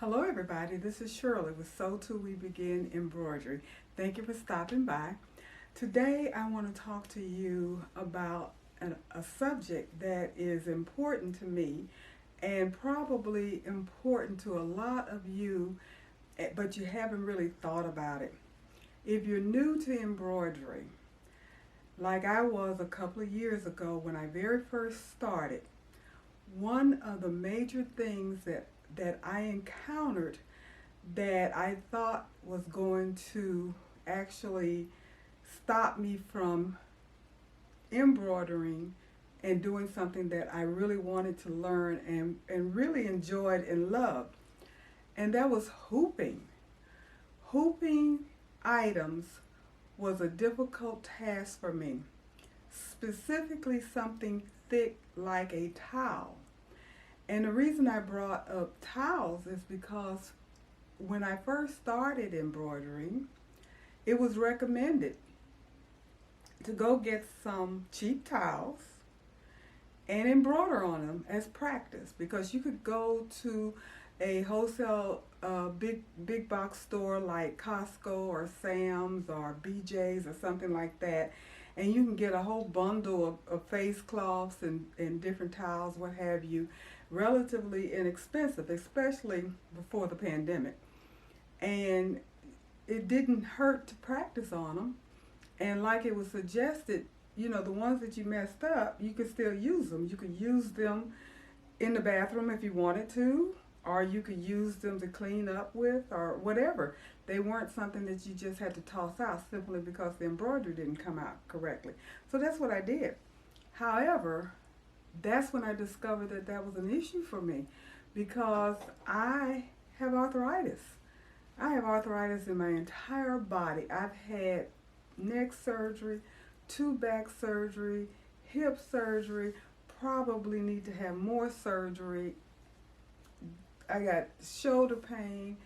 Hello everybody, this is Shirley with Sew Till We Begin Embroidery. Thank you for stopping by. Today I want to talk to you about a subject that is important to me and probably important to a lot of you, but you haven't really thought about it. If you're new to embroidery, like I was a couple of years ago when I very first started, one of the major things that I encountered that I thought was going to actually stop me from embroidering and doing something that I really wanted to learn and really enjoyed and loved. And that was hooping. Hooping items was a difficult task for me, specifically something thick like a towel. And the reason I brought up towels is because when I first started embroidering, it was recommended to go get some cheap towels and embroider on them as practice, because you could go to a wholesale big box store like Costco or Sam's or BJ's or something like that, and you can get a whole bundle of face cloths and different towels, what have you, relatively inexpensive, especially before the pandemic. And it didn't hurt to practice on them. And like it was suggested, the ones that you messed up, you could still use them. You could use them in the bathroom if you wanted to, or you could use them to clean up with, or whatever. They weren't something that you just had to toss out simply because the embroidery didn't come out correctly. So that's what I did. However, that's when I discovered that that was an issue for me, because I have arthritis. I have arthritis in my entire body. I've had neck surgery, two back surgery, hip surgery, probably need to have more surgery. I got shoulder pain,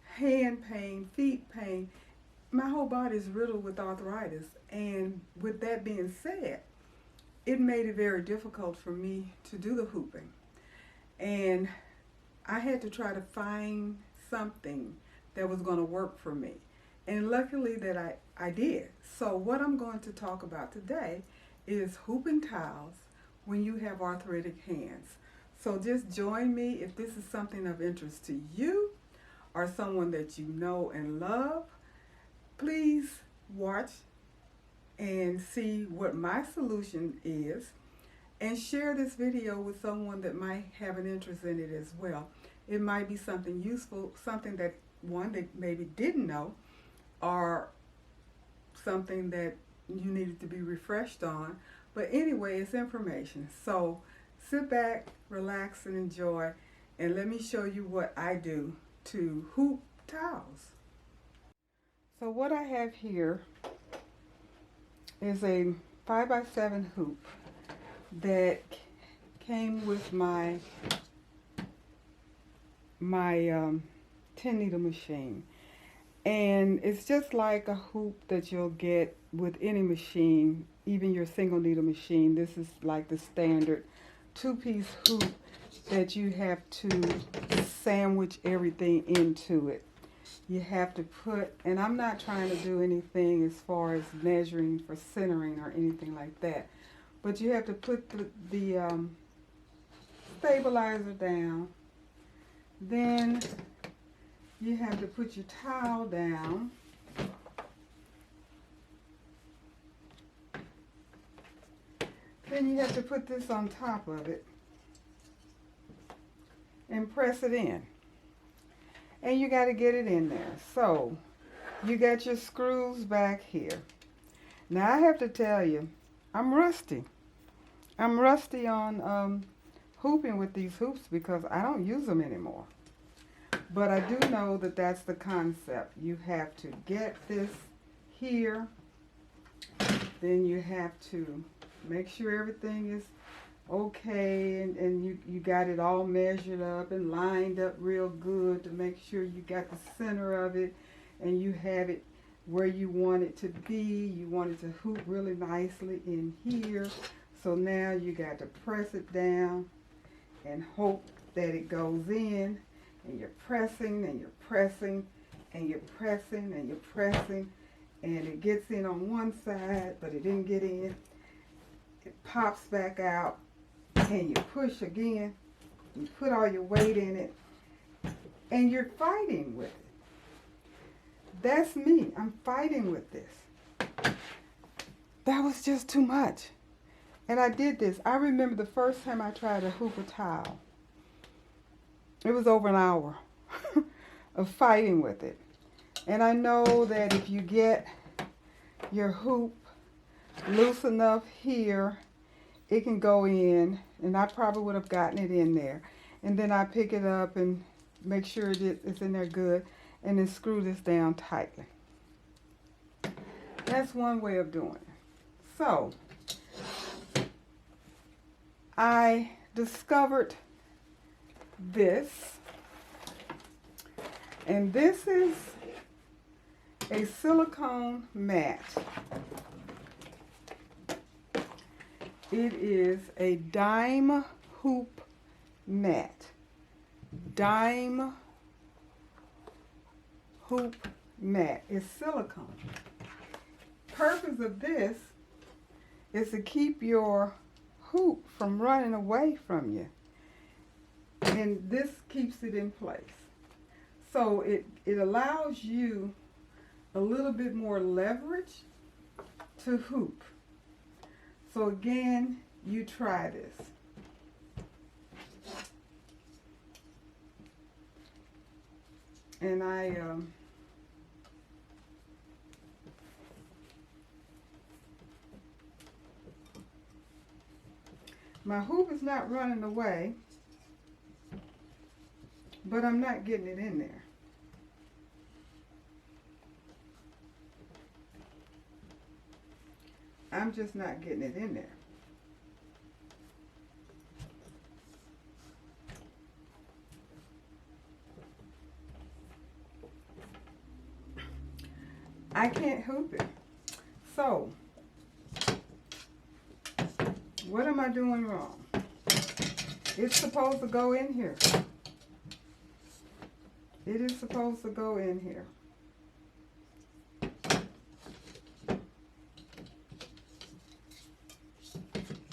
hand pain, feet pain. My whole body is riddled with arthritis. And with that being said, it made it very difficult for me to do the hooping. And I had to try to find something that was going to work for me. And luckily that I did. So what I'm going to talk about today is hooping towels when you have arthritic hands. So just join me if this is something of interest to you or someone that you know and love. Please watch and see what my solution is, and share this video with someone that might have an interest in it as well. It might be something useful, something that one that maybe didn't know, or something that you needed to be refreshed on. But anyway, it's information. So sit back, relax, and enjoy, and let me show you what I do to hoop towels. So what I have here is a 5x7 hoop that came with my 10 needle machine, and it's just like a hoop that you'll get with any machine, even your single needle machine. This is like the standard two-piece hoop that you have to sandwich everything into it. You have to put, and I'm not trying to do anything as far as measuring for centering or anything like that, but you have to put the stabilizer down. Then you have to put your towel down. Then you have to put this on top of it and press it in. And you got to get it in there. So you got your screws back here. Now I have to tell you, I'm rusty. I'm rusty on hooping with these hoops because I don't use them anymore. But I do know that that's the concept. You have to get this here. Then you have to make sure everything is okay, and you got it all measured up and lined up real good to make sure you got the center of it and you have it where you want it to be. You want it to hoop really nicely in here. So now you got to press it down and hope that it goes in. and you're pressing and you're pressing and you're pressing and you're pressing, and it gets in on one side, but it didn't get in. It pops back out, and you push again. You put all your weight in it, and you're fighting with it. That's me. I'm fighting with this. That was just too much. And I did this. I remember the first time I tried to hoop a towel. It was over an hour of fighting with it. And I know that if you get your hoop loose enough here, it can go in, and I probably would have gotten it in there. And then I pick it up and make sure it's in there good, and then screw this down tightly. That's one way of doing it. So, I discovered this, and this is a silicone mat. It is a dime hoop mat. Dime hoop mat. It's silicone. Purpose of this is to keep your hoop from running away from you. And this keeps it in place. So it allows you a little bit more leverage to hoop. So again, you try this. And my hoop is not running away, but I'm not getting it in there. I'm just not getting it in there. I can't hoop it. So, what am I doing wrong? It's supposed to go in here. It is supposed to go in here.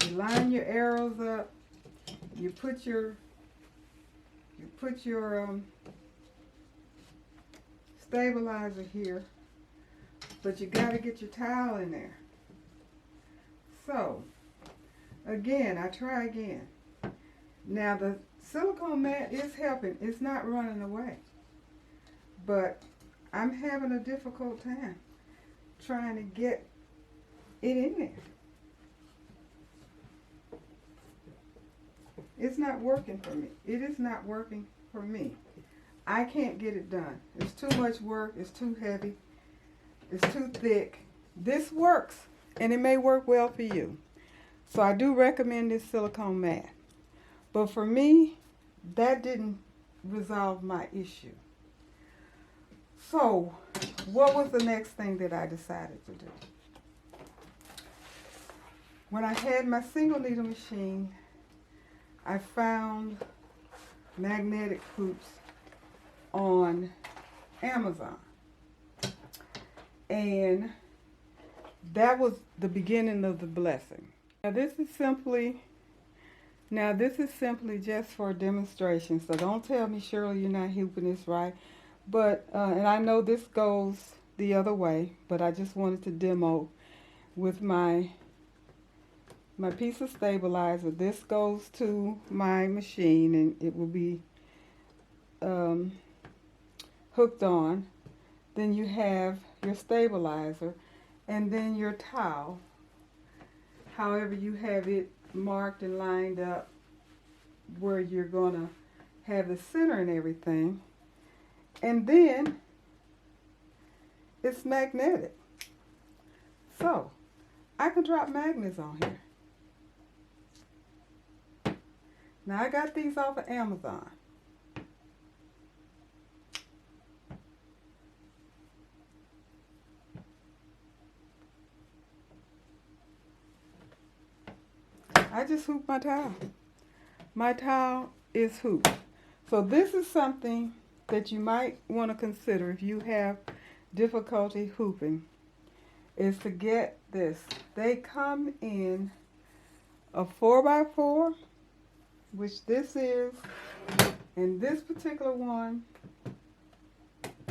You line your arrows up. You put your stabilizer here, but you got to get your towel in there. So, again, I try again. Now the silicone mat is helping. It's not running away, but I'm having a difficult time trying to get it in there. It's not working for me. It is not working for me. I can't get it done. It's too much work. It's too heavy. It's too thick. This works, and it may work well for you. So I do recommend this silicone mat. But for me, that didn't resolve my issue. So, what was the next thing that I decided to do? When I had my single needle machine, I found magnetic hoops on Amazon. And that was the beginning of the blessing. Now this is simply just for a demonstration. So don't tell me, Shirley, you're not hooping this right. But, and I know this goes the other way, but I just wanted to demo with my piece of stabilizer. This goes to my machine, and it will be hooked on. Then you have your stabilizer, and then your towel, however you have it marked and lined up where you're going to have the center and everything. And then it's magnetic. So I can drop magnets on here. Now I got these off of Amazon. I just hoop my towel. My towel is hooped. So this is something that you might want to consider if you have difficulty hooping, is to get this. They come in a 4x4, which this is, and this particular one,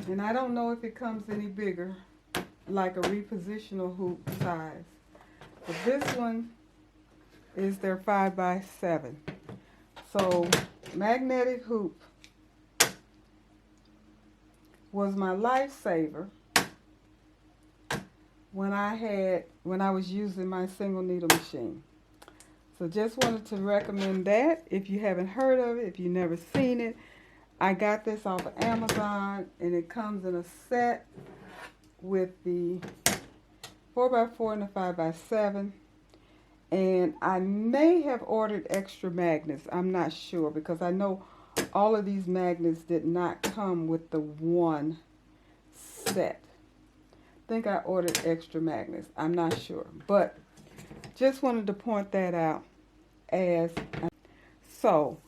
and I don't know if it comes any bigger, like a repositional hoop size. But this one is their 5x7. So magnetic hoop was my lifesaver when I was using my single needle machine. So just wanted to recommend that. If you haven't heard of it, if you've never seen it, I got this off of Amazon, and it comes in a set with the 4x4 and the 5x7. And I may have ordered extra magnets. I'm not sure, because I know all of these magnets did not come with the one set. I think I ordered extra magnets. I'm not sure. But just wanted to point that out. So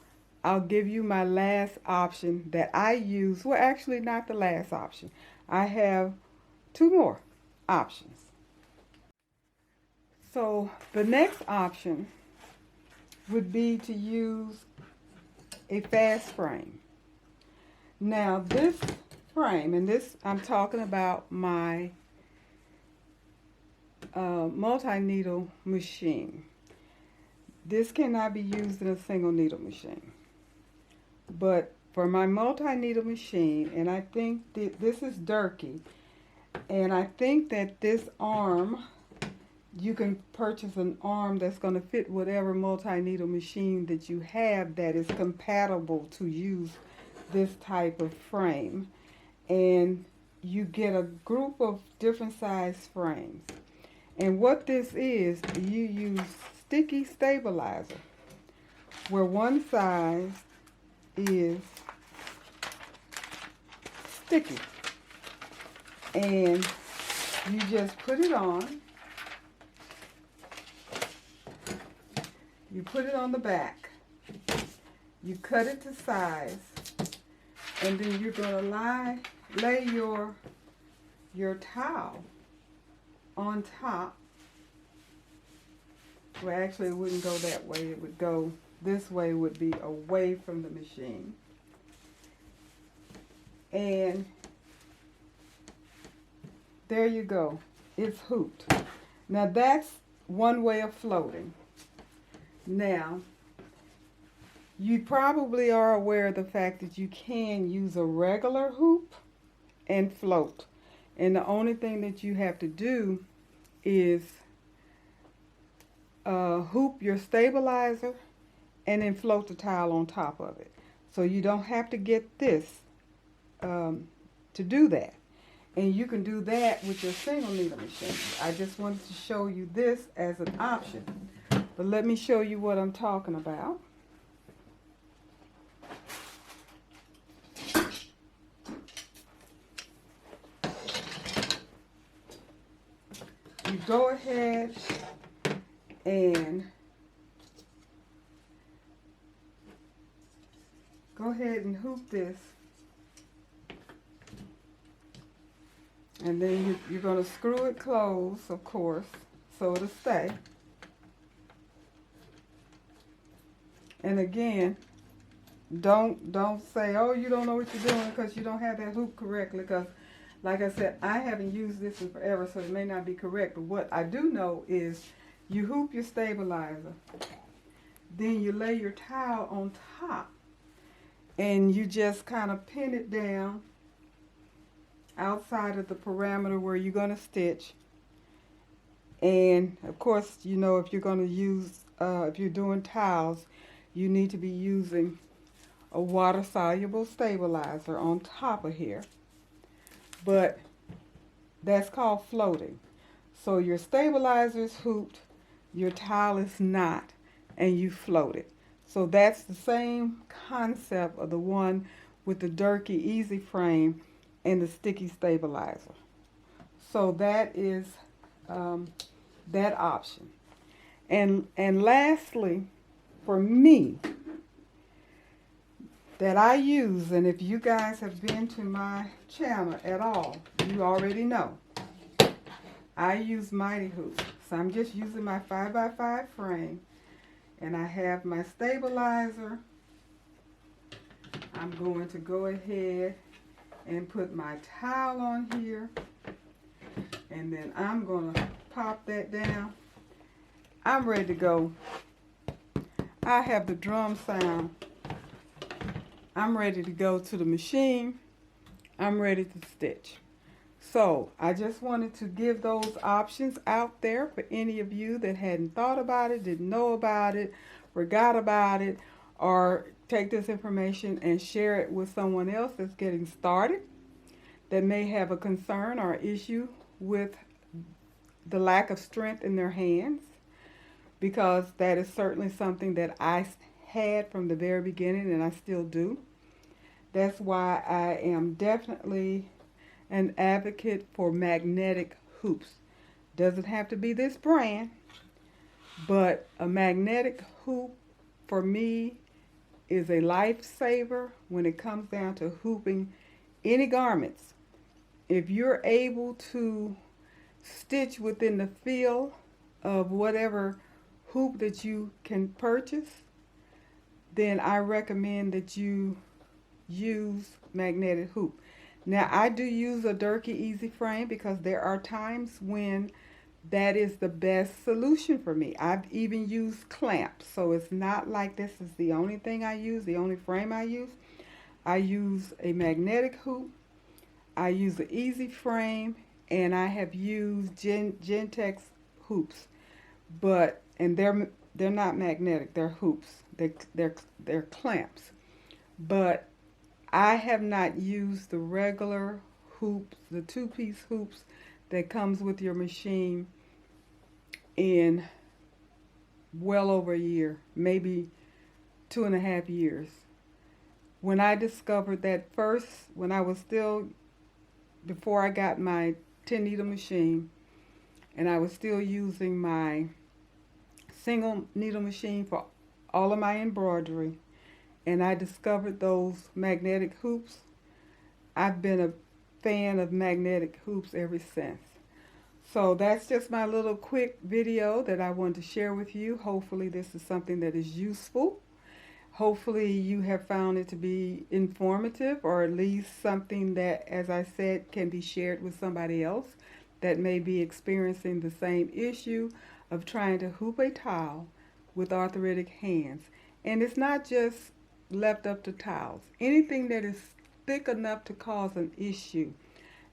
I'll give you my last option that I use. Well, actually not the last option. I have two more options. So the next option would be to use a fast frame. Now this frame, and this I'm talking about my multi-needle machine. This cannot be used in a single needle machine. But for my multi-needle machine, and I think this is Durkee, and I think that this arm, you can purchase an arm that's going to fit whatever multi-needle machine that you have that is compatible to use this type of frame. And you get a group of different size frames. And what this is, you use sticky stabilizer, where one side is sticky. And you just put it on. You put it on the back. You cut it to size. And then you're going to lay your towel on top. Well, actually it wouldn't go that way. It would go this way, would be away from the machine. And there you go. It's hooped. Now that's one way of floating. Now, you probably are aware of the fact that you can use a regular hoop and float. And the only thing that you have to do is hoop your stabilizer and then float the towel on top of it. So you don't have to get this to do that. And you can do that with your single needle machine. I just wanted to show you this as an option. But let me show you what I'm talking about. You go ahead and hoop this. And then you're going to screw it closed, of course, so it'll stay. And again, don't say, oh, you don't know what you're doing because you don't have that hoop correctly, because like I said, I haven't used this in forever, so it may not be correct. But what I do know is you hoop your stabilizer, then you lay your towel on top, and you just kind of pin it down outside of the parameter where you're going to stitch. And of course, you know, if you're going to use, if you're doing towels, you need to be using a water-soluble stabilizer on top of here. But that's called floating. So your stabilizer is hooped, your towel is not, and you float it. So that's the same concept of the one with the Durkee Easy Frame and the sticky stabilizer. So that is that option. And lastly, for me, that I use, and if you guys have been to my channel at all, you already know. I use Mighty Hoop. So I'm just using my 5x5 frame, and I have my stabilizer. I'm going to go ahead and put my towel on here, and then I'm going to pop that down. I'm ready to go. I have the drum sound. I'm ready to go to the machine. I'm ready to stitch. So I just wanted to give those options out there for any of you that hadn't thought about it, didn't know about it, forgot about it, or take this information and share it with someone else that's getting started, that may have a concern or issue with the lack of strength in their hands, because that is certainly something that I had from the very beginning, and I still do. That's why I am definitely an advocate for magnetic hoops. Doesn't have to be this brand, but a magnetic hoop for me is a lifesaver when it comes down to hooping any garments. If you're able to stitch within the feel of whatever hoop that you can purchase, then I recommend that you use magnetic hoop. Now, I do use a Durkee Easy Frame because there are times when that is the best solution for me. I've even used clamps, so it's not like this is the only thing I use, the only frame I use. I use a magnetic hoop, I use an Easy Frame, and I have used Gentex hoops, and they're not magnetic, they're hoops, they're clamps. But I have not used the regular hoops, the two-piece hoops that comes with your machine in well over a year, maybe 2.5 years. When I discovered that first, when I was still, before I got my 10 needle machine, and I was still using my single needle machine for all of my embroidery, and I discovered those magnetic hoops, I've been a fan of magnetic hoops ever since. So that's just my little quick video that I wanted to share with you. Hopefully this is something that is useful. Hopefully you have found it to be informative, or at least something that, as I said, can be shared with somebody else that may be experiencing the same issue of trying to hoop a towel with arthritic hands. And it's not just left up to towels. Anything that is thick enough to cause an issue.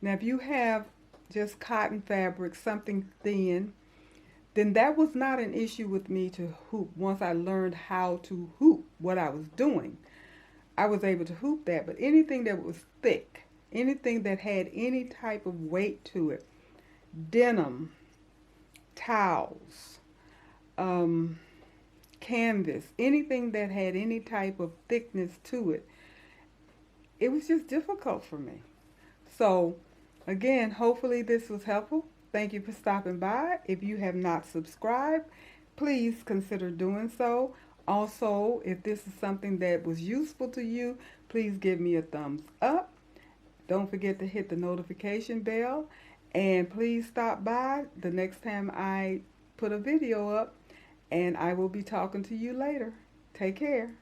Now, if you have just cotton fabric, something thin, then that was not an issue with me to hoop. Once I learned how to hoop, what I was doing, I was able to hoop that. But anything that was thick, anything that had any type of weight to it, denim, towels, canvas, anything that had any type of thickness to it, it was just difficult for me. So again, hopefully this was helpful. Thank you for stopping by. If you have not subscribed, please consider doing so. Also, if this is something that was useful to you, please give me a thumbs up. Don't forget to hit the notification bell, and please stop by the next time I put a video up, and I will be talking to you later. Take care.